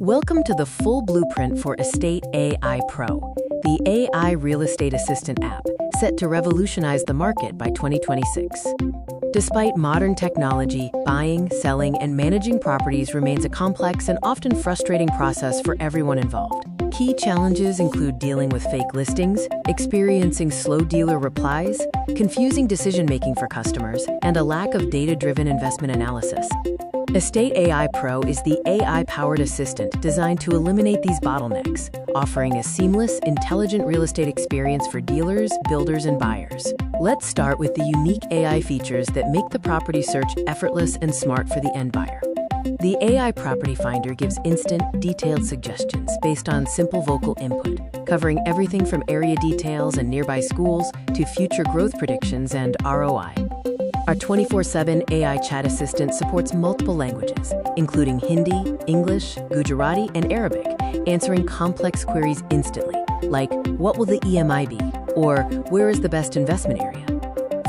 Welcome to the full blueprint for Estate AI Pro, the AI real estate assistant app set to revolutionize the market by 2026. Despite modern technology, buying, selling, and managing properties remains a complex and often frustrating process for everyone involved. Key challenges include dealing with fake listings, experiencing slow dealer replies, confusing decision-making for customers, and a lack of data-driven investment analysis. Estate AI Pro is the AI-powered assistant designed to eliminate these bottlenecks, offering a seamless, intelligent real estate experience for dealers, builders, and buyers. Let's start with the unique AI features that make the property search effortless and smart for the end buyer. The AI Property Finder gives instant, detailed suggestions based on simple vocal input, covering everything from area details and nearby schools to future growth predictions and ROI. Our 24/7 AI chat assistant supports multiple languages, including Hindi, English, Gujarati, and Arabic, answering complex queries instantly, like, what will the EMI be? Or, where is the best investment area?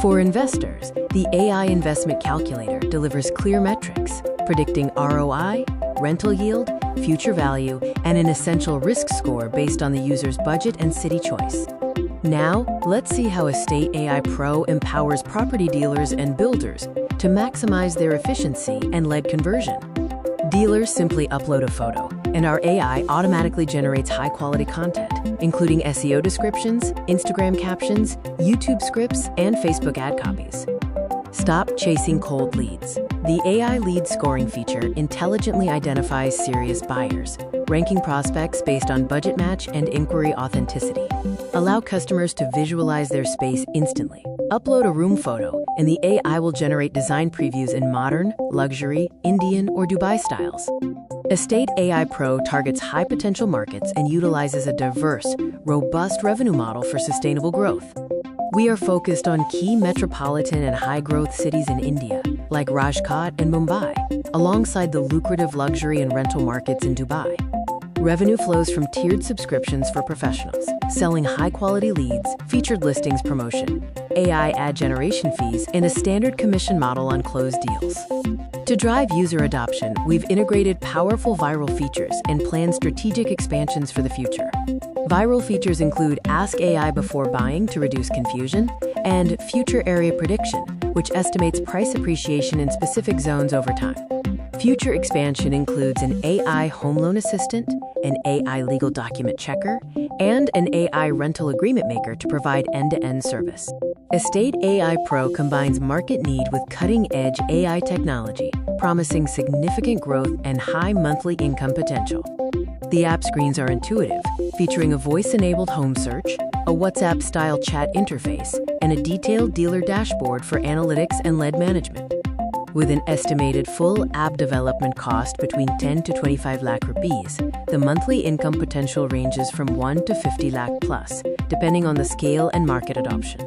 For investors, the AI Investment Calculator delivers clear metrics, predicting ROI, rental yield, future value, and an essential risk score based on the user's budget and city choice. Now, let's see how Estate AI Pro empowers property dealers and builders to maximize their efficiency and lead conversion. Dealers simply upload a photo, and our AI automatically generates high-quality content, including SEO descriptions, Instagram captions, YouTube scripts, and Facebook ad copies. Stop chasing cold leads. The AI lead scoring feature intelligently identifies serious buyers, ranking prospects based on budget match and inquiry authenticity. Allow customers to visualize their space instantly. Upload a room photo, and the AI will generate design previews in modern, luxury, Indian, or Dubai styles. Estate AI Pro targets high-potential markets and utilizes a diverse, robust revenue model for sustainable growth. We are focused on key metropolitan and high-growth cities in India, like Rajkot and Mumbai, alongside the lucrative luxury and rental markets in Dubai. Revenue flows from tiered subscriptions for professionals, selling high-quality leads, featured listings promotion, AI ad generation fees, and a standard commission model on closed deals. To drive user adoption, we've integrated powerful viral features and planned strategic expansions for the future. Viral features include Ask AI before buying to reduce confusion, and Future Area Prediction, which estimates price appreciation in specific zones over time. Future expansion includes an AI home loan assistant, an AI legal document checker, and an AI rental agreement maker to provide end-to-end service. Estate AI Pro combines market need with cutting-edge AI technology, promising significant growth and high monthly income potential. The app screens are intuitive, featuring a voice-enabled home search, a WhatsApp-style chat interface, and a detailed dealer dashboard for analytics and lead management. With an estimated full app development cost between 10 to 25 lakh rupees, the monthly income potential ranges from 1 to 50 lakh plus, depending on the scale and market adoption.